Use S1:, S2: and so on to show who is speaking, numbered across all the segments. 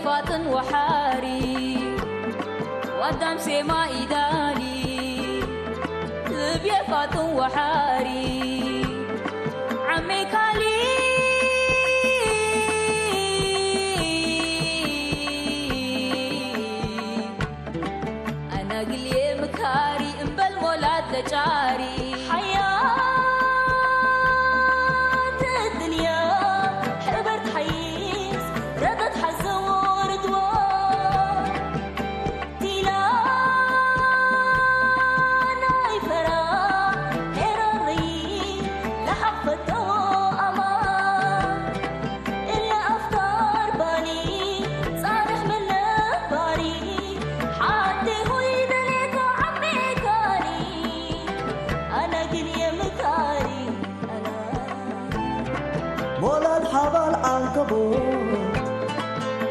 S1: فاطن وحاري ودام سما إيداني لبي فاطن وحاري عمي كالي أنا قلي مكاري انبل مولاد لجاري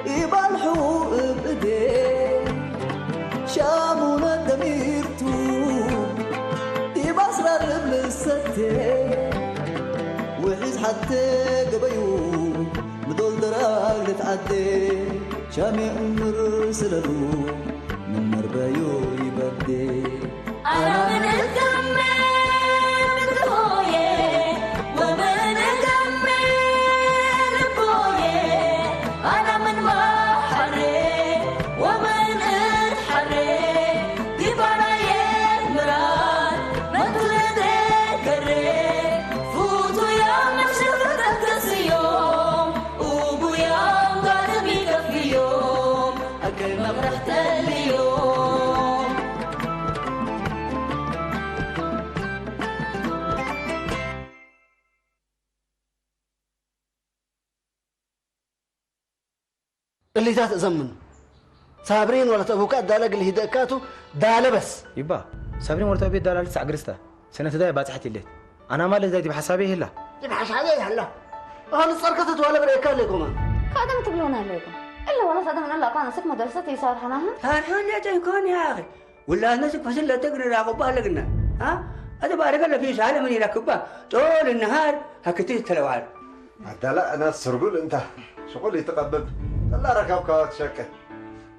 S2: يبالحوا بإيديه شامونا دميرتو يبصر بلستيه وحيز حتى قبيو مدول دراج لتعدي شامي أمر سلالو من مربايو يبدي
S1: أنا من الدمي
S3: اللي ذات زمن صابرين ولا تبوك دالق اللي هداكاتو داله بس
S4: يبا صابرين ولا تبي دالال سعقرستا سنه تداي باتحت الليل انا مال زي بحسابي هلا
S3: تبحث عليه هلا انا صركتت ولا بريك لكم
S5: خادم تقولون عليكم الا والله صدق من الله كان سك مدرستي صار حناها
S6: هان لا تكون يا اخي ولا الناس فصل لا تقرا راقبها لقنا ها هذا بارك الله في سالم من يركبها طول النهار هكتي تلوال
S7: حتى لا انا السرقول انت شغل يتقبب الله ركبك تشكل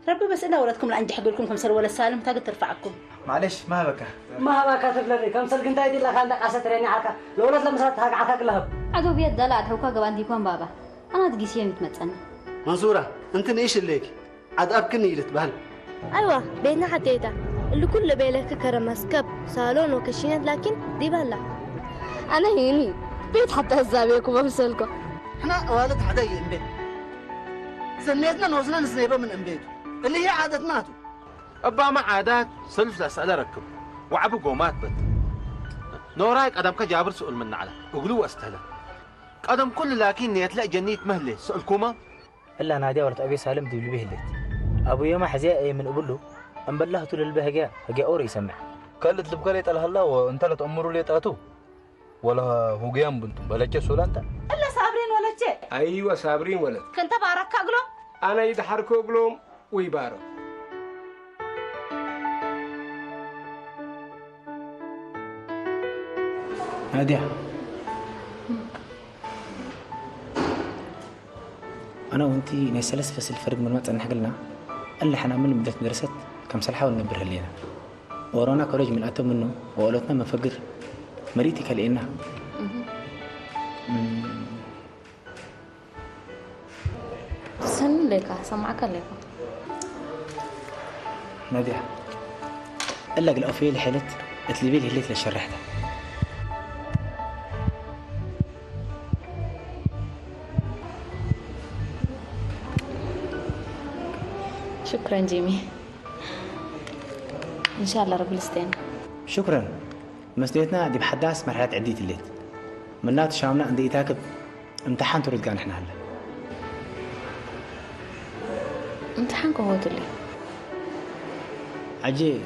S5: ربي بس انا ولدكم لانجح اقول لكم سر ولا سالم تقدر ترفعكم
S4: معلش ما بكى
S3: ما بكى تبلري كم سلك انت يدي لك عندك عساتريني عكا لو ولد لما صارت عكاك لهب
S5: عدو بيد دلع حوكا قبان ديكون بابا انا تقيسيه متمتسن
S3: منصوره انت ايش الليك عاد ابكني يلت بهل
S8: ايوه بينا حتيتا اللي كل بيلك كرم مسكب صالون وكشينات لكن دي بلا انا هيني بيت حتى هزابيكم بمسلكم
S3: احنا والد حدي امبيت سنيتنا نوصلنا نسنيبه من امبيته اللي هي عادتناته
S9: أبا ما عادات سلف لأسأل ركب وعبو قومات بد نورايك قدم كجابر سؤال من على وقلو أستهلا قدم كل لكن يتلاقي جنيت مهلة سؤالكما
S4: الا نادي ورت ابي سالم دي به الليل ابو يما حزي اي من قبله ام بالله طول البهجه هجي اور يسمع
S10: قالت لبقى يطلع الله وانت لا تامروا لي طاتو ولا هو جيام بنت بلجه سولانتا
S5: الا صابرين ولا شيء
S11: ايوه صابرين ولد
S5: كنت بارك اقلهم
S11: انا يدحركوا اقلهم ويبارك
S4: ناديه انا وانتي نسلس بس الفرق من وقت نحقلنا اللي حنعمل بدات مدرسه كم سلحه ونبرها لينا ورانا كولج من اتم منه وقالتنا مفجر مريتي كلينا
S5: سن لك سمعك لك
S4: ناديه قال لك القفيه اللي حلت اتلبي لي هليت للشرحته
S5: شكرا جيمي ان شاء الله رب الاستين
S4: شكرا مسؤوليتنا دي بحداث مرحله عديت الليل منات شامنا عندي تاكب امتحان ترد كان احنا هلا
S5: امتحانكم هو اللي
S4: عجي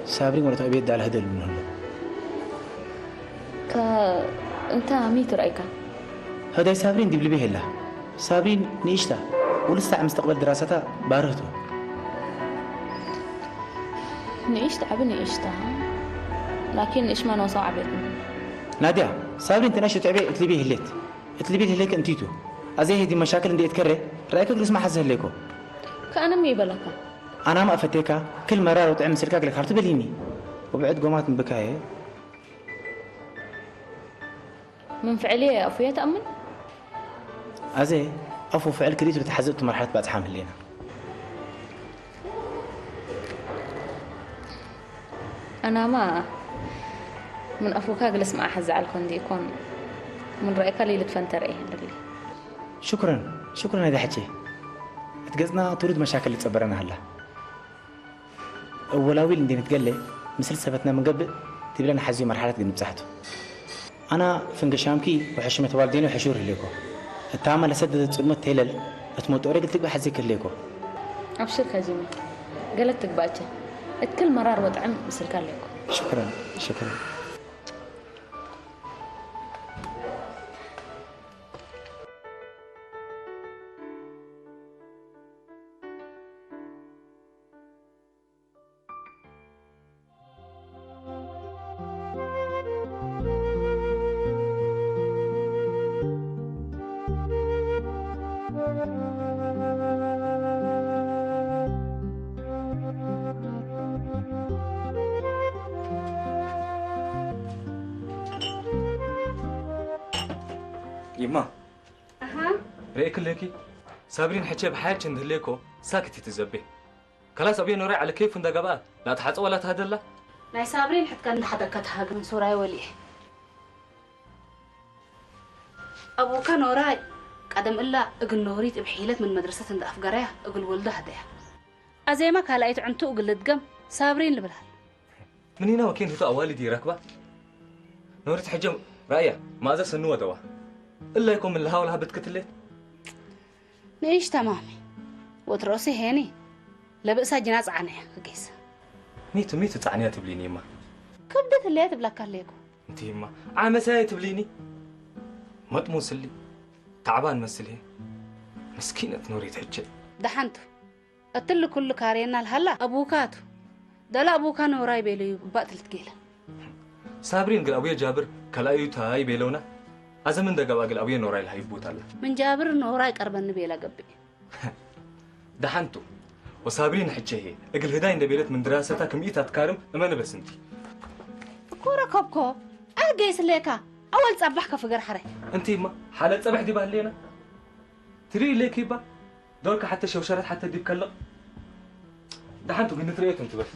S4: سابرين ولا تبي يدعي الهدل من هلا
S5: انت ميت رايك
S4: هذا سابرين دي بلبيه الله سابرين نيشتا ولسه عم مستقبل دراستها بارهته
S5: نعيشت عبني عيشتها لكن إيش ما نوصل عبيتنا
S4: نادية سابرين تناشي تعبي اتلبيه هليت اتلبيه هليك انتيتو ازاي دي مشاكل دي اتكرر رايك اللي اسمع حزه هليكو
S5: أنا مي بلكا
S4: أنا ما أفتيكا كل مرة وطعم سلكاك لك هرت بليني وبعد قومات من بكاية
S5: من فعلية يا أفويا تأمن
S4: أزي أفو فعل كريت وتحزقت مرحلة بعد حامل لينا
S5: أنا ما من أفوكا جلس مع حزعلكم دي يكون من رأيك لي لتفنتر إيه لقلي
S4: شكرا هذا حكي تقزنا تريد مشاكل اللي تصبرنا هلا أولاوي اللي نتقلي مثل سبتنا من قبل تبي لنا حزي مرحلة قد مسحته أنا فنقشامكي وحشمة والديني وحشور ليكو التعامل لسدد تصلمة تهلل أتموت أوري قلت بقى حزيك ليكو
S5: أبشر خزيمة قالت تقباتي اتكل مرار وطعم مثل كان ليكو
S4: شكرا
S12: يما رأيك ليكي صابرين حكي بحاجة عند ليكو ساكتي تزبي خلاص أبي نوري على كيف عند قبائل لا تحط ولا تهدل
S13: ناي صابرين حتى كان حدكتها من سوراي ولي أبوك نوراي قدم إلا أقل نوريت بحيلة من مدرسة عند أفقريها أقل ولده هديها أزي ما كلايت عنتو أقل لتقم صابرين لبلها
S12: من هنا وكين هتو أوالدي ركبة نوريت حجم رأيه ما أزا سنوة دوا إلا يكون من لها ولها بتكتلت
S13: نعيش تمامي وترأسي هيني لبقسا جناز عنها كيس
S12: ميتو تعنيها تبليني يما
S13: كبدت اللي تبلك ليكو
S12: انت يما عامساي تبليني مطموس اللي تعبان مسلي مسكينة نوري تحجي
S13: دحنتو قتل كل كارينا الهلا أبوكاتو دلا أبوكا نوراي بيلو بقتل تقيل
S12: صابرين قل أبويا جابر كلايو تاي بيلونا أزمن دقا قل أبويا نوراي الهاي بوتالا
S13: من جابر نوراي قربن بيلا قبي
S12: دحنتو وصابرين حجي اقل هداين دبيلت من دراستها كمية أتكارم أما بس انتي
S13: كورا كوبكو أجيس ليكا أول صباحك فقر حري
S12: انتي ما حالة صباح دي بهاللينا تري ليكي با دولك حتى شوشرت حتى دي بكلا دحنتو قلت رأيت انت بس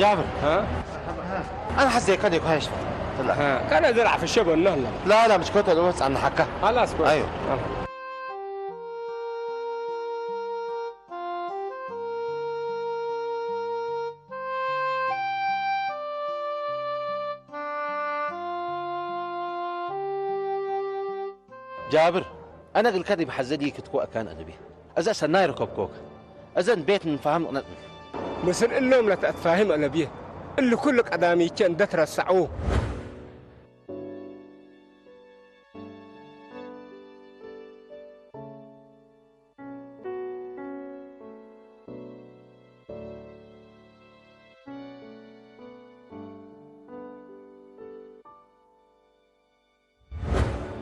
S9: جابر انا حاسس كان يكون
S11: كان زرع في الشبه النهله
S9: لا مش كنت بس عن حكه
S11: خلاص كويس
S9: ايوه جابر انا قلت كذي بحزدي كتكو كان ادبي اذا سناي ركب كوك اذا بيت نفهم
S11: مثل انهم لا تتفاهم انا بيه اللي كلك ادامي كان دترسعوه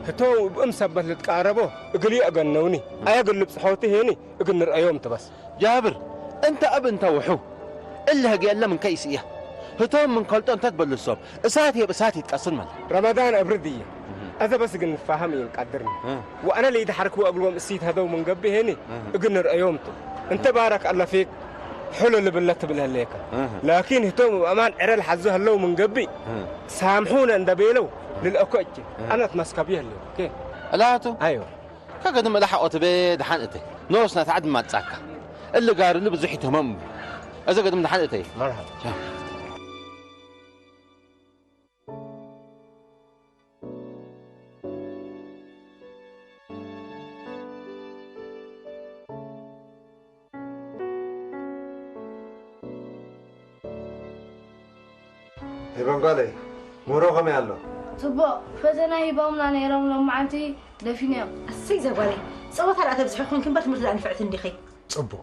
S11: هتو بأمسبت لتقاربه اقلي اقنوني اقلب صحوتي هيني اقل نرأيهم تبس
S9: جابر انت ابن توحو الا هقي الا من كيسيه هتوم من قلتون تقبل الصوب اساتي بساتي تقصن مال
S11: رمضان ابرديه هذا بس قلنا نفهم ينقدرني وانا اللي يدحركوا قبل السيت هذا ومن قبي هني اقل نرأيومته انت بارك الله فيك حلو اللي بلت بالهليكه لكن هتوم بامان عرل حزه هلو من قبي سامحونا اندبيلو للاكوج انا اتمسك بيه اللي اوكي
S9: الاتو
S11: ايوه
S9: كقدم لحق وتبي دحنتي نوسنا تعد ما تسكا اللي قار اللي بزحي تمام اذا قدم دحنتي
S11: مرحبا
S7: بنقالي مروغم يالله
S8: صبو فتنا يباومنا نيرم لو معتي دفينيا
S14: السي زغالي صوت على تبزح يكون كم بتمر لان فعت ندخي
S7: صبو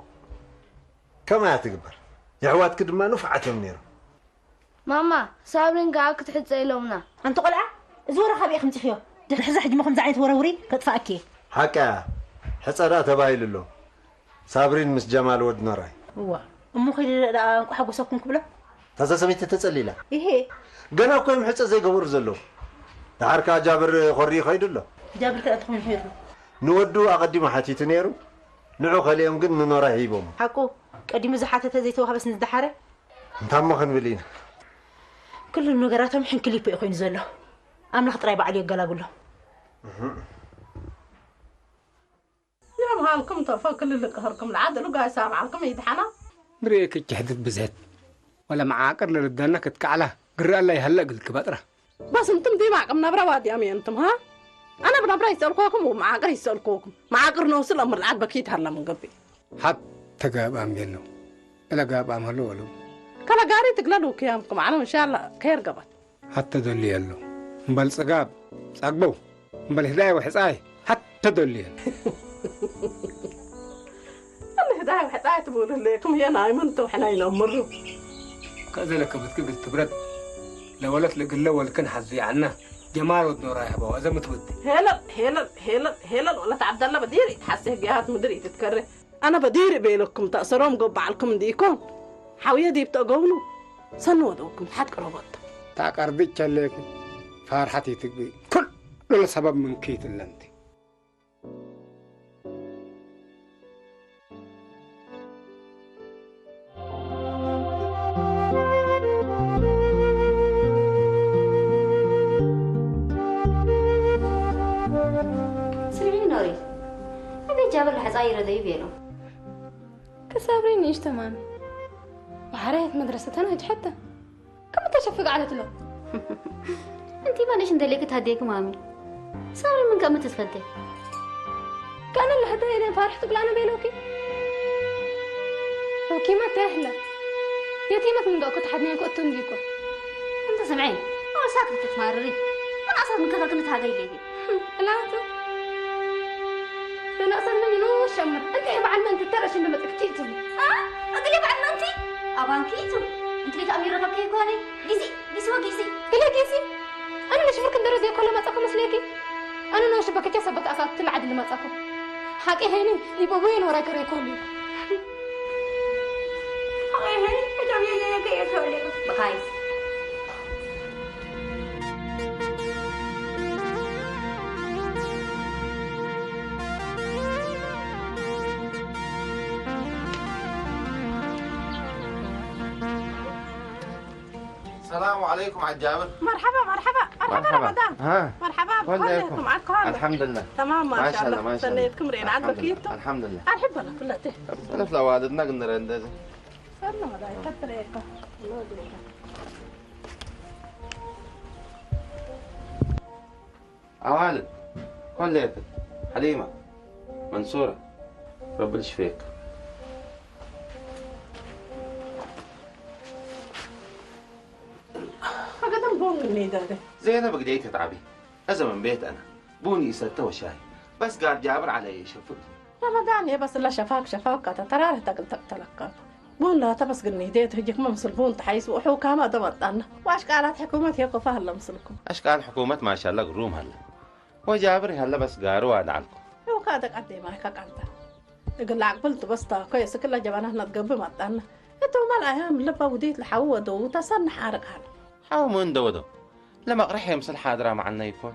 S7: كما تقبر يا عواد كد ما نفعتهم نيرم
S8: ماما صابرين قاعد تحت زي لومنا
S14: انت قلعه زوره خبي خمتي خيو دحزح حجمكم زعيت وروري كطفاكي
S7: حكا حصرا تبايل له صابرين مس جمال ود نراي
S14: هو امو خير حقوسكم كبله
S7: تازا سميت تتصليلا
S14: ايه
S7: غنا كويم حصه زي قبر زلو دحركا جابر خوري خيدله
S14: جابر كده تخون حيرو
S7: نودو اقدم حاتيت نيرو نعو خليهم قد نورا هيبهم
S14: حقو قديم زحاته زيتوها بس نزدحره
S7: انتم خنبلين
S14: كل النجاراتهم حين كليب يخون زلو املخ طراي بعلي يقلاقله
S15: يا مهالكم توفى كل اللي قهركم العاده لو قاعد سامعكم يدحنا
S11: بريك جهدت بزهت ولا معاقر لردنا كتكعله قرا الله يهلق الكبطره
S15: بس انتم دي معكم نبره وادي امي انتم ها انا بنبره يسالكوكم ومعاقر يسالكوكم معاقر نوصل امر العاد بكيت هلا من قبل
S11: حتى قاب ام يلو الا قاب ام هلو ولو
S15: كلا قاري تقللوا كيامكم انا ان شاء الله خير قبل
S11: حتى دولي يلو مبل صقاب صقبو مبل هدايه وحصاي حتى دولي
S15: الهدايه وحصاي تقول لكم هي نايمه انتم وحنا ينمروا
S11: كذا لك بتقبل تبرد لو ولت لقله ولكن حزي عنا جمال ودنا رايح بوا اذا متودي
S15: هلل ولا عبد الله بديري تحسه جهات مدري تتكره انا بديري بينكم تأثرهم قب عليكم ديكم حاويه دي بتقولوا سنوا دوكم حد قربت
S11: تاقربيك عليك فرحتي تقبي كل سبب من كيت اللي انت
S16: جابر الحصاير ذي بينه
S8: كسابرين ايش تمام وحريت مدرستنا هج حتى كم تشفق على له
S16: انتي ما ليش ندليك تهديك مامي صار من كم تتفدي
S8: كان اللي هدايا لين فرحت تقول انا بينوكي وكي ما تهلا يتيمك من قوكو تحدني كنت تنديكو
S16: انت سمعين اول ساكت تتمرري انا اصلا من كذا كنت هاقي لي
S8: لا تو أنا أصلاً مني نو شمر، أنت يا بعد ما أنت ترى شنو متكتيتو؟
S16: أقول يا بعد ما أنتي؟ أبانكيتو، أنت ليك أميرة بكي كوني؟ جيسي وجيسي.
S8: إلا جيسي؟ أنا ليش فرق ندرس يا كل ما تأكل مسليكي؟ أنا نوش بكتي سبت أسات تلعب اللي ما تأكل. حكي هني يبقى وين وراك ريكولي؟
S16: حكي هني بجاوي يا كي يسولي بخايس.
S9: السلام عليكم عاد جابر.
S15: مرحبا رمضان.
S9: ها
S15: مرحبا بكم معكم
S9: الحمد لله
S15: تمام ما شاء الله
S9: ما شاء الله
S15: سنيتكم رين عاد بكيتوا
S9: الحمد لله
S15: الحب الله كلها ته
S9: انا في والدنا قلنا رندزه
S15: سلام عليك كثر هيك الله يديك
S9: عوالد كليتك حليمه منصوره رب يشفيك. زينب قديت تتعبي أذا من بيت أنا بوني ستة وشاي بس قال جابر علي يشفق
S15: رمضان يا بس لا شفاك ترى تلقى بون لا تبس قلني ديت هجيك ما مسلفون تحيس وحوكا ما دمطنا واشكالات حكومة يكو فهلا مسلكم
S9: أشكال حكومة ما شاء الله قروم هلا وجابر هلا بس قاروا وعد عليكم
S15: وكادك عدي ما هيك قالت يقول لك قلت بس كويس كلها جبانه نتقبل ما طنا انتو ما الايام لبا وديت لحود وتصنع حارق هلا
S9: حاو من دودو لما قرح يمسل حاضرة معنا يكون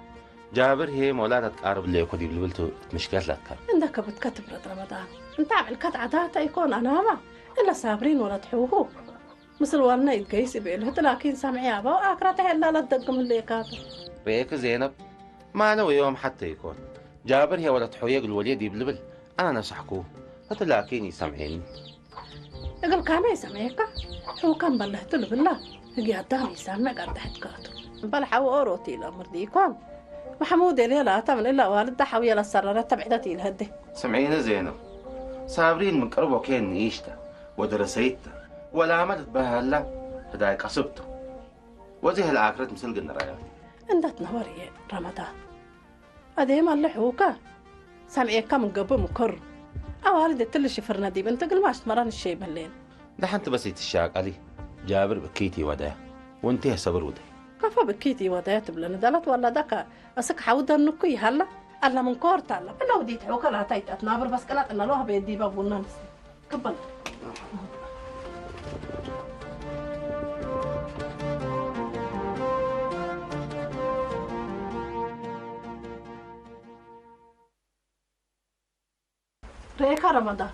S9: جابر هي مولاتها تقارب اللي يكون يبلبلتو مشكلات لا تكرر
S15: عندك بتكتب رد رمضان انت عمل كتعة داتا يكون انا ما الا صابرين ولا تحوهو مثل والنا يتقيس بيله لكن سامعي ابا واكرته الا لا تدقم اللي كاتب
S9: ريك زينب ما نوي يوم حتى يكون جابر هي ولا تحويق الوليد يبلبل انا نصحكوه لكن يسمعيني
S15: يقول كان يسمعك هو كان بلهت له بالله هي قدام يسمع قد حكاته بلح اوروتي الامر ديكون محمود اللي لا تمن الا والد حوي السرره تبعدتي الهده
S9: سمعينا زينب صابرين من قربه كان نيشته ودرسيته ولا عملت بها هلا هداك قصبته وزي العاكرة مثل قلنا رأيك
S15: انت تنوري رمضان أديما اللي حوكا سامعي كم قبل مكر أوالد تل شفرنا دي بنت قل ماش مران الشيء بالليل
S9: دحنت بس يتشاق علي جابر بكيتي ودايا وانتهى صبر وداي
S15: كفا بكيتي ودايت بلنا دلت ولا دكا أسك حاودا نكوي هلا ألا من كورتا لا أنا وديت حوكا لا تايت أتنابر بس كانت أنا لوها بيدي بابونا نس قبل ريكا رمضان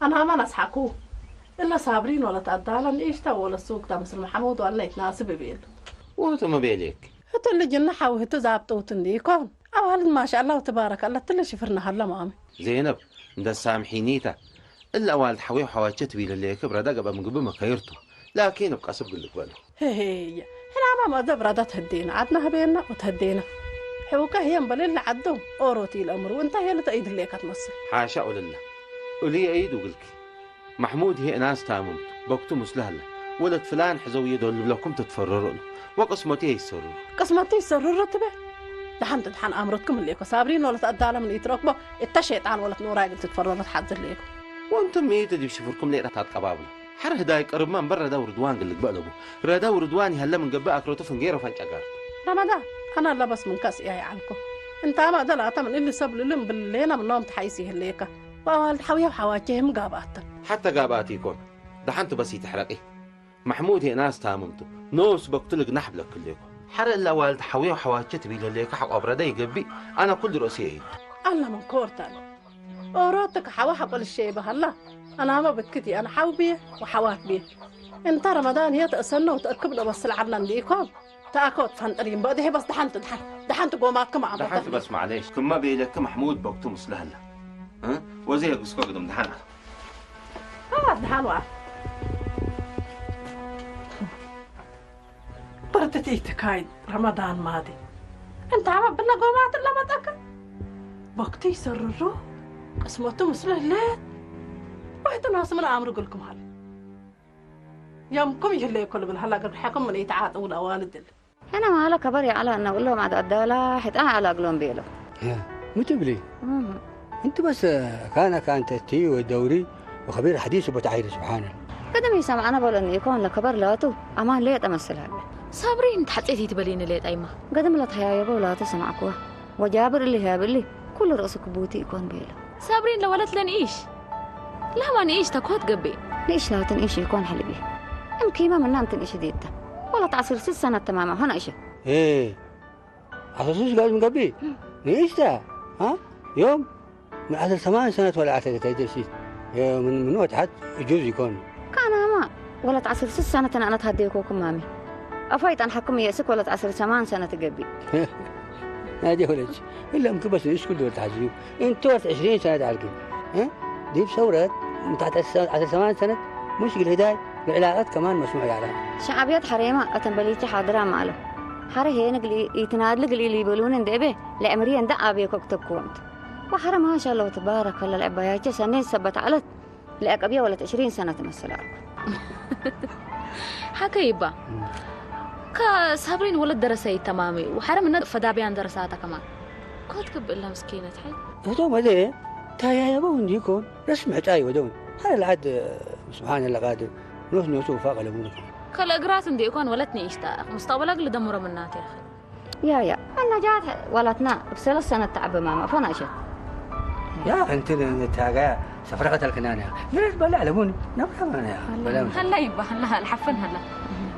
S15: أنا ما نسحكوه إلا صابرين ولا تقدالا إيش تا ولا السوق تا مثل محمود ولا يتناسب بيل
S9: وانتو ما بيليك
S15: هتو اللي جنحا وهتو زابطو تنديكون أول ما شاء الله وتبارك الله تلي شفرنا هلا مامي
S9: زينب ده سامحينيتا إلا والد حوي وحواجت بيل اللي كبر ده قبل من قبل ما خيرته لكن بقى أسبق لك باله
S15: هي هنا ما دبر ده تهدينا عدنا بيننا وتهدينا حوكا هي مبلل عدو أوروتي الأمر وانت هي اللي تأيد اللي كتمثل
S9: حاشا لله ولي أيد وقلك محمود هي ناس تاممت بوقتو مسلهلة ولد فلان حزوي يدول لكم تتفرروا له وقسمتي يسرر
S15: قسمتي يسرر رتبه دحين تدحن أمرتكم اللي صابرين ولا تقدالا من يتركبه اتشيت عن ولا تنورا قلت تتفرر تحضر ليكم
S9: وانتم ميت دي بشفركم ليه رتات قبابله حر هدايك قرب من برا دور دوان قلك بقلبه ردا وردواني هلا من قباك روتو غيره فنجقار
S15: رمضان أنا لا بس من كاس يا عنكم انت ما دلعت من اللي سب لهم باللينا من نوم تحيسي هليكا وأول حويه وحواجهم قابات
S9: حتى قابات يكون دحنت بس يتحرقي محمود هي ناس تاممته نوس بقتلك نحبلك كلكم حر الا والد حويه وحواجت بي لليك حق ابرده يقبي انا كل راسي
S15: الله من كورتان اوروتك حواها قل الشيء بهلا انا ما بكتي انا حوبيه وحوات بيه انت رمضان هي تأسنا وتأكبنا بس العرنا ديكم تاكل فنطرين بدي بس دحنت قوماتكم عم
S9: دحنت بس معليش كما بيلك محمود بوقته مسلهله ها وزي قسكو قدام دحن
S15: دحن واحد برتتي تكاين رمضان ماضي انت عم بالله قومات الا ما تاكل وقتي يسرروا قسمته مسله الليل واحد ناس من امر لكم هل يومكم يهلي كل بالهلا قبل حكم من يتعاطوا ولا والد
S17: انا ما على كبري على ان اقول لهم عاد ادالا حتى على اقلهم بيلو
S6: يا مو تبلي انت بس كانت تي والدوري وخبير حديث وبتعير سبحان الله
S17: قدم يسمع انا بقول ان يكون لكبر لاتو امان ليه تمثلها
S5: صابرين تحطيتي تبلين ليه ايما
S17: قدم لا تهيا ولا تسمعكوا وجابر اللي هابلي كل راسك بوتي يكون بيلو
S5: صابرين لو ولت لن ايش لا ما نعيش تكوت قبي
S17: ليش لا تنعيش يكون حلبي ام كيما من نام تنعيش ديتا ولا تعصر 6 سنة تماما هنا ايش
S6: ايه عصر 6 قاعد من قبي ليش ده ها يوم من عدد 8 سنوات ولا عدد تدرسي من وقت حد يجوز يكون
S17: كان ما ولا تعصر 6 سنة أنا تهديكوكم مامي أفايت أن حكم يأسك ولا تعصر 8 سنة قبي
S6: هذه ولد إلا ممكن بس إيش كل دول تحزيو أنت 20 سنة تعرقين ها دي بصورة تحت 8 سنة مش الهداية العلاقات كمان مسموح يعني
S17: شعبيات حريمة أتنبليتي حاضرة ماله حره هي نقلي يتنادل اللي يقولون ندبه لأمريا ندعى بيكوك تكونت وحره ما شاء الله تبارك الله العبايات سنين سبت علت لأقبية ولا 20 سنة تمثل
S5: حكيبة كصابرين ولد درسي تمامي وحره من فدابيان درساتها كمان كنت قبل إلا مسكينة حي
S6: هدوم هذي تايا يبون يكون رسمة تاي ودون هذا العاد سبحان الله قادر نوسو فاق لبونك
S5: كالأقرات ندي يكون ولتني يشتاق مستقبل أقل دمر منات يا أخي
S17: يا النجاة ولتنا بسلس سنة تعب ماما فناشت
S6: يا أنت تاجا سفرقة الكنانة ليش بلا لبوني نبلا
S5: هلا يبا هلا الحفن هلا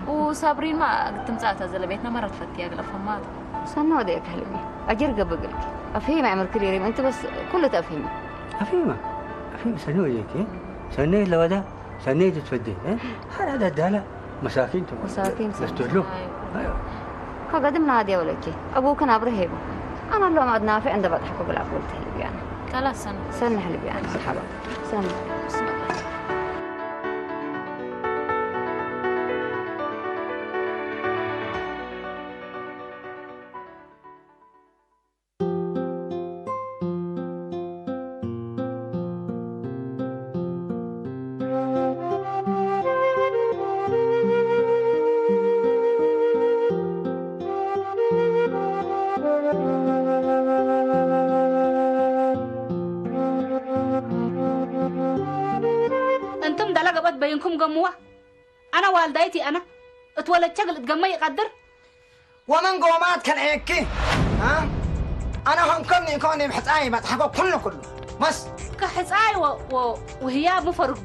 S5: وصابرين ما تمسات هذا بيتنا مرة تفتي أقل أفهمات
S17: سنة وديك هلبي أجر قبلك أفهم عمر كليري أنت بس كل تفهمي
S6: أفهم سنة وديك إيه سنة لو ده سنة تتفدي إيه هذا الدالة مساكين بس تقولوا
S17: أيوة كقدمنا هذه ولا شيء أبوك أنا أبرهيبه أنا اللي ما عدنا في عند بضحك بالعقول تهلبي يعني
S5: 3
S17: سنة هلبي يعني مرحبا سنة
S5: بسم الله
S13: بينكم جموة أنا والدايتي أنا اتولد شغل تجمع يقدر
S3: ومن قومات كان هيك ها أنا هم كلني يكوني بحساي بتحقق كله بس
S13: كحساي وهي مفرق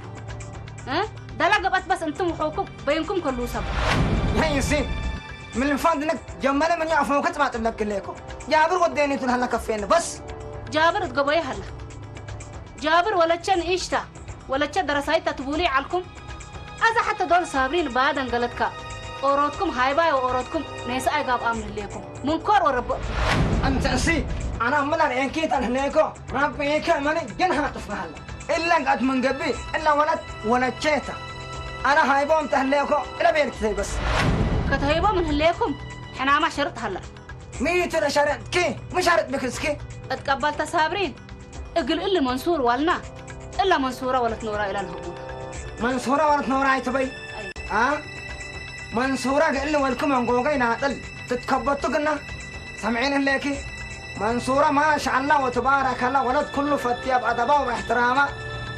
S13: ها ده لقبت بس أنتم وحوكم بينكم كله سبب
S3: هاي يصير من الفندق جمالة من يعرفوا كتبة تبلك ليكم جابر وديني تنهلا كفين بس
S13: جابر تقبيه هلا جابر ولا تشن إيشتا ولا تشن درسايتا تقولي عليكم أذا حتى دول صابرين بعد انقلتك أورودكم هايباي وأورودكم ناس أيقاب أمن ليكم منكر ورب
S3: أنت نسيت أنا ملا رينكيت أنا هنيكو ربي كماني جنها تفهلا إلا قد من قبي إلا ولد شيتا أنا هايبوم تهليكو إلا بيرك بس
S13: كتهيبو من هليكم حنا ما شرط هلا
S3: ميتر شرط كي مش شرط بكسكي
S13: اتقبلت صابرين اقل إلا منصور ولنا إلا منصورة ولا تنورة إلى الهبوط
S3: منصورة ولا تنورة تبي منصورة قال لي ولكم انقوقي ناطل تتكبطوا قلنا سامعين هليكي منصورة ما شاء الله وتبارك الله ولد كله فتية بأدبه واحترامه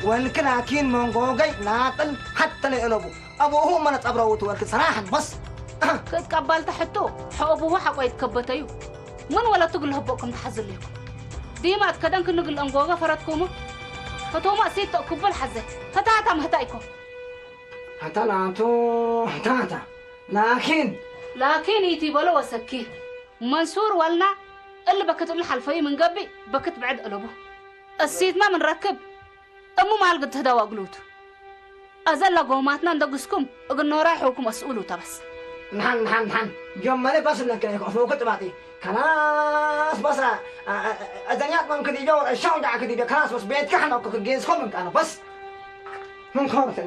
S3: ولكن أكين منقوقي ناطل حتى لقلبه أبوه ما نتقبروه ولكن صراحة بس
S13: كنت قبلت حتو حبوه حقا يتكبتيو من ولا تقول هبوكم تحزل لكم ديما أتكدن كن نقول انقوقة فراتكم فتوما سيد تقبل حزة فتاتا مهتايكم
S3: هتاتا لكن
S13: يتي بلو وسكيه منصور ولنا اللي بكت له حلفي من قبي بكت بعد قلبه السيد ما من ركب أمو ما لقد هدا وقلوت أزل قوماتنا ندقسكم قلنا رايحوكم مسؤولو تبس
S3: نحن جمالي بس انك فوق تبعتي خلاص بس الدنيا من كدي جو الشوجع كدي خلاص بس بيتك احنا كجيز خمك انا بس من خالص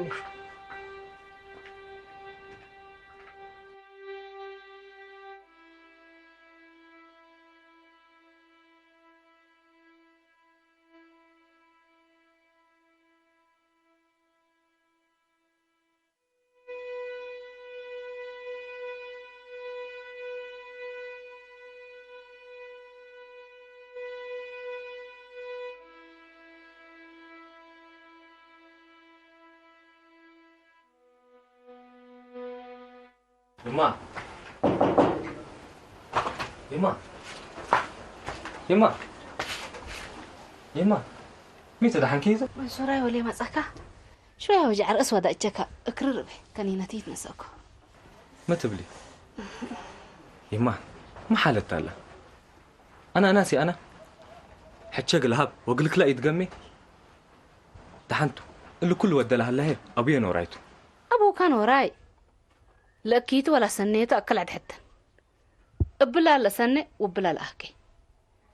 S12: يما مين تدحن كيزة؟
S13: منصوراي ولي مسكا شوية وجع رأس ودا اجاكا اكرر به كان ينتيت نساكو
S12: ما تبلي يما ما حالة تالا أنا ناسي أنا حتشاق الهاب وقلك لا يتقمي دحنتو اللي كل ودا لها هي أبي أنا ورايتو
S13: أبو كان وراي لكيت ولا سنيته أكل عد حتى أبلا لسنة وبلا لأحكي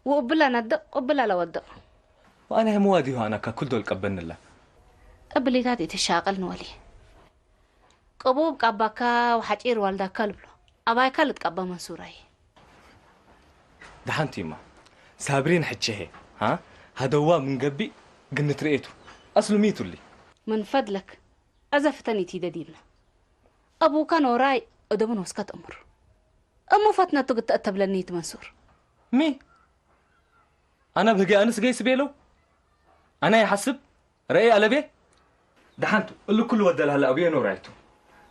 S13: وأبلا ندق وأبلا لودق
S12: وأنا هم واديه أنا ككل دول قبلنا الله
S13: أبلي تاتي تشاقل نولي قبوب قباكا وحجير والدا كلبلو أباي كلت قبا منصوراي
S12: دحنتي ما سابرين حتشهي ها هذا هو من قبي قلت رأيته أصله ميتو اللي
S13: من فضلك أزفتني تيدادينا أبو كان وراي أدمن وسكت أمر أمو فتنا تقت أتبلنيت منصور
S12: مي أنا بهجي أنس جاي سبيلو أنا يحسب رأي على بيه دحنتو اللي كل ودا هلا أبي أنا ورأيته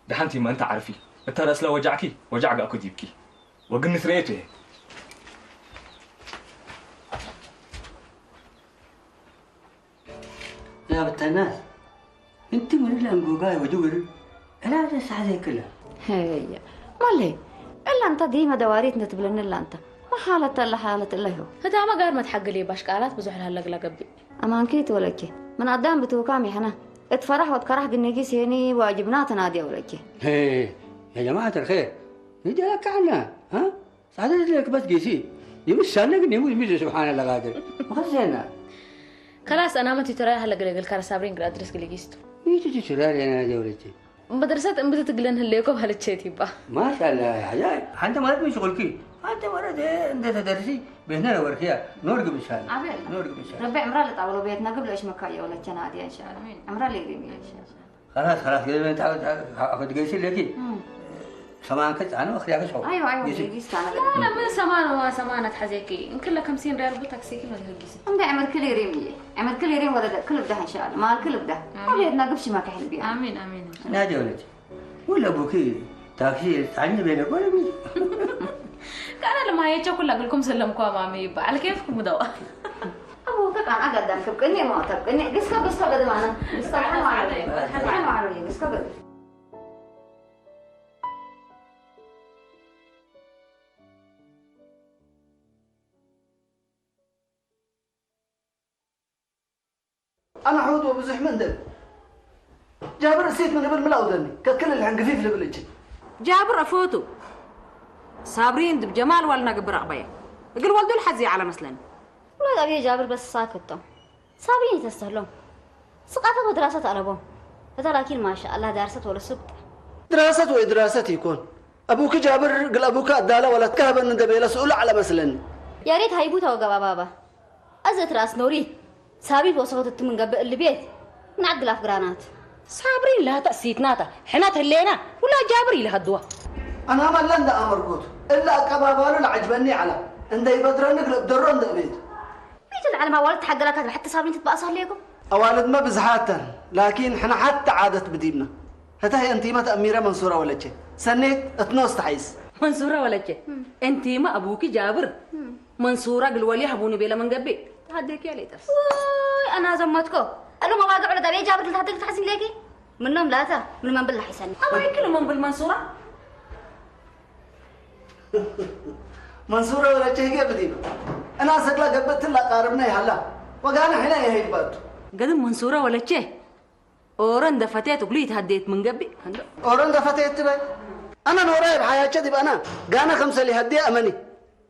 S12: دحنتي ما أنت عارفي أنت أصلا وجعك أكو ديبكي وقلت رأيته
S6: يا بنت الناس انت من اللي انقوقاي ودور لا هذا الساعه زي كلها
S17: هي مالي الا انت ديما دواريتنا تبلن الا انت ما حالة الا حالة الا هو
S5: هتا ما قال ما تحق لي باشكالات بزح لهلا قبي
S17: امان كيت ولكي من قدام بتوكامي هنا اتفرح وتكرح قنيجي سيني واجبنات نادي ولكي
S6: هي يا جماعه الخير نجي لك عنا ها سعادتك لك بس قيسي يمش سنه قني سبحان الله قادر ما خزينا
S5: خلاص انا ما ترى هلا قلقل كان صابرين قل ادرس قل جيستو
S6: ميتي تشراري انا دولتي
S5: مدرسة ام بتتقلن هليكم هالتشيتي با
S6: ما شاء الله يا حجاج انت مرات من شغلك انت مرات انت تدرسي بهنا ورخيا نورق بالشان نورق بالشان
S17: ربي عمرها اللي طاولوا بيتنا قبل ايش مكايه ولا كنادي ان شاء الله عمرها اللي يريمي ان شاء الله
S6: خلاص كده انت اخذ قيسي لك سمان كت أنا أخري أكش هو
S17: ايوه جيس كان
S5: لا لا من سمان وسمانة حزيكي ان كلها 50 ريال بتاكسي كيف هتجيسي
S17: أم عمر كل يريم عمر كل يريم ولا كل بده إن شاء الله ما كل بده ما بيدنا قبش ما كحل بيها
S5: امين امين
S6: نادي ولد ولا أبوكي تاكسي تعني بينك ولا بي
S5: كان لما هي كلها اقول لكم سلمكم مامي على كيفكم مدوا
S17: أبوك كان أقدم كني ما تبكني قصة قدم أنا قصة حلوة علي حلوة علي قصة قدم
S2: أنا حوت وبزح من دم جابر نسيت من قبل ملاودني ككل اللي عن قفيف لبلج
S14: جابر أفوتو صابرين دب جمال ولا نقبر أقبيا يقول ولدو الحزي على مثلا
S17: لا أبي جابر بس ساكتهم صابرين تستهلون ثقافة ودراسة ألبون لكن ما شاء الله دارست ولا سبت
S2: دراسة وإدراسة يكون أبوك جابر قل أبوك أدالة ولا تكهب أن دبيلة سؤول على مثلا
S17: يا ريت هيبوتا وقبا بابا أزت راس نوري سابي بوصفت من قبل اللي بيت نعدل أفقرانات
S14: صابرين لها تأسيتناتا حنات هلينا ولا جابري لها الدواء
S2: أنا ما لن دا أمر قوت إلا أكبابالو لعجبني على إن دي بدرن قلب درون دا بيت
S17: بيت العلماء والد حق لك حتى صابرين تتبقى صار ليكم
S2: أوالد ما بزحاتا لكن حنا حتى عادت بديبنا هتا هي أنتيمة أميرة منصورة ولا شيء سنيت اتنوس تحيس
S14: منصورة ولا شيء انتيمة أبوكي جابر منصورة قل ولي هبوني بيلا من قبي هديك يا ليتس
S17: واي أنا زمتكو قالوا ما واقع على دبي جابر اللي هديك تحسن ليكي منهم لاتا من من بالله حسن
S14: الله يكلم من بالمنصورة
S2: منصورة ولا شيء كيف بدينا أنا سقلا قبت لا قاربنا يهلا وقانا هنا يهيد بات
S14: قدم منصورة ولا شيء أوران دفتيت وقليت هديت من قبي
S2: أوران دفتيت بي أنا نوراي بحياة شدي بأنا قانا 5 اللي هدي أمني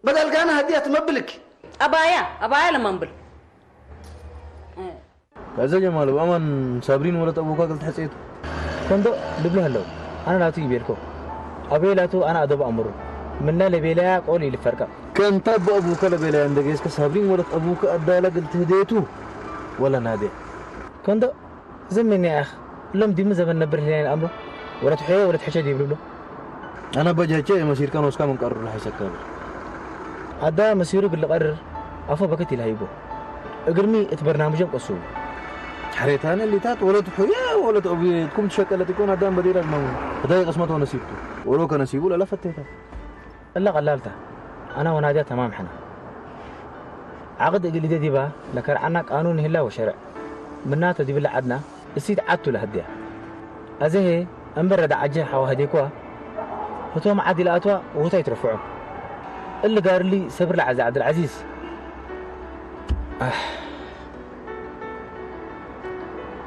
S2: بدل قانا هدي أتمبلك
S14: أبايا لما نبل
S10: هذا جمال وأمن صابرين ولا أبوك قلت حسيت
S4: كنت دبلها لو أنا لا تيجي بيركو أبي لا تو أنا أدب أمره منا لبيلا قولي لفرقة
S10: كان تاب أبوك لبيلا عندك إيش صابرين ولا أبوك أدالة قلت هديته ولا نادي
S4: كنت زمني يا أخ لم دي مزبن نبر لين أمره ولا تحيي ولا تحشى يبلو له
S10: أنا بجاي مسير كانوا سكان مقرر رح يسكر
S4: هذا مسيره باللي قرر أفا بكتي لهيبو أقرمي اتبرنامجهم قصو
S10: حريت أنا اللي تات ولا تحيي ولا تأبي تكون تشكل تكون هدام بديل المهم هذا قسمته ونسيبته ولو كان نسيبه لا فتيته
S4: إلا قلالته أنا ونادية تمام حنا عقد اللي دي بقى لكن عنا قانون هلا وشرع مناته دي بالله عدنا السيد عدته لهديها أزهي أمبرد عجيه حوا هديكوا فتوم عادلاتوا وهو يترفعوا اللي قال لي صبر لعز عبد العزيز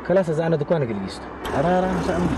S4: خلاص إذا أنا دكانك اللي جيستو
S10: أرى مسألة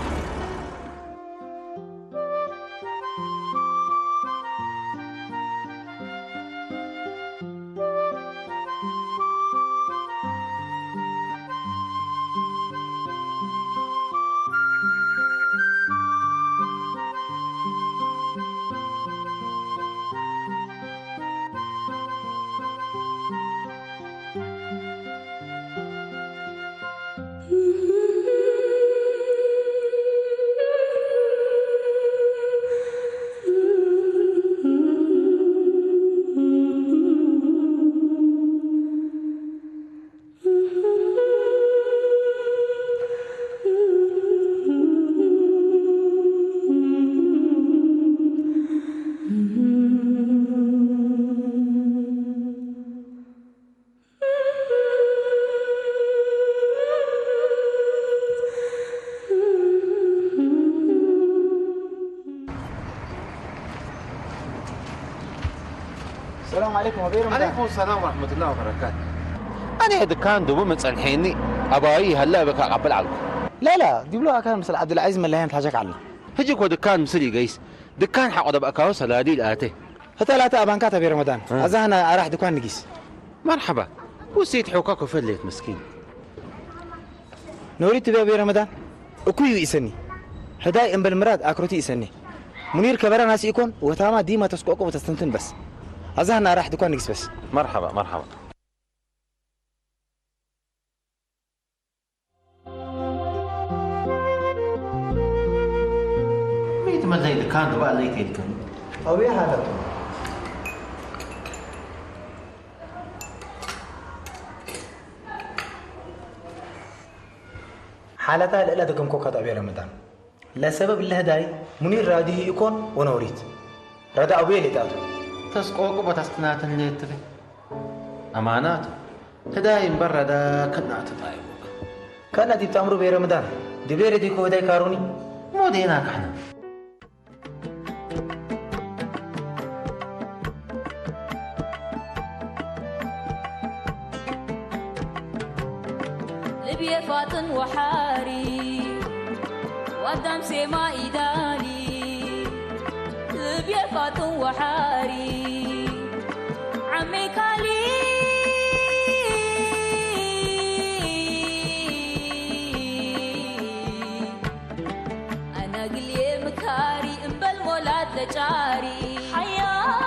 S4: السلام عليكم أبي رمضان.
S9: عليكم السلام ورحمة الله وبركاته. أنا دكان دوبه متصنحيني أباي هلا بك أقبل عليكم.
S4: لا ديبلوها كان مثل عبد العزيز من اللي هي تحاجك عليه.
S9: هجيك ودكان مسري جيس دكان حق دبقى كاوس هلادي الآتي.
S4: حتى لا تأبانكات أبي رمضان. أنا أروح دكان نجيس.
S9: مرحبا. وسيت حقوقك فليت مسكين.
S4: نوريت تبي أبي رمضان. أكوي يسني. هداي أم بالمراد أكروتي يسني. منير كبر ناس يكون وتاما ديما تسقوق وتستنتن بس. أنا راح دكان نجيس بس.
S9: مرحبا مرحبا. إما زي دكان دبا اللي تيلكن
S2: أو يا حالته
S4: حالتها الألا دكم كوكا أبي رمضان لا سبب الله داي منير راديه يكون ونوريت ردا أبي اللي تاتو
S9: تسقوق بتسقنات اللي تري أمانات هدايم برا دا كنات طيب
S4: كان دي تأمرو بي رمضان دي بيري دي كو داي كاروني
S9: مو ديناك احنا
S1: لبيا فاطن وحاري وقدام سما إدالي لبيا فاطن وحاري عمي كالي أنا قلي مكاري انبل مولاد لجاري حياة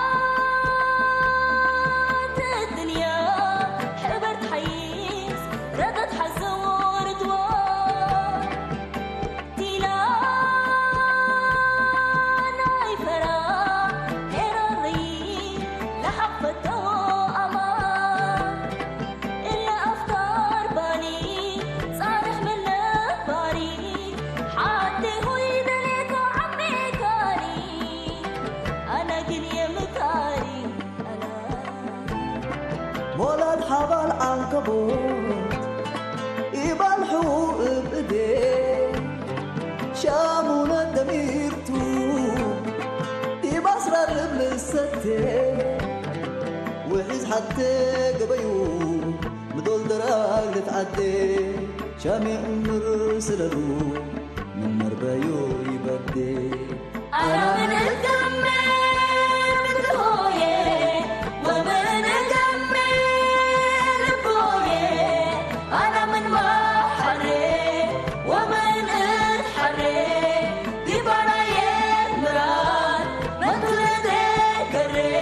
S1: الدنيا حبرت حيس ردت حزور دوار تيلانا يفرا كرري لحفته أمان إلا أفكار بالي صارح من لباري حتى هو يدلك عمي كاري أنا قلي مكاري
S18: مولد حبل عنكبوت يبلحوا بإيديه شامونا دميرتو يبصر بلستيه وحيز حتى قبيو مدول دراغ لتعدي شامي عمر سلالو من مربايو يبدي
S1: أنا من الكمل بتهويه ومن الكمل بويه أنا من محري ومن الحري دي برايات مراد ما تلدي كري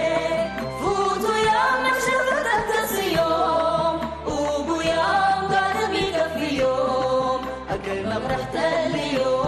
S1: فوتوا يا مشرفتك تسيوم وبو يا قلبي كفي يوم أكل ما فرحت اليوم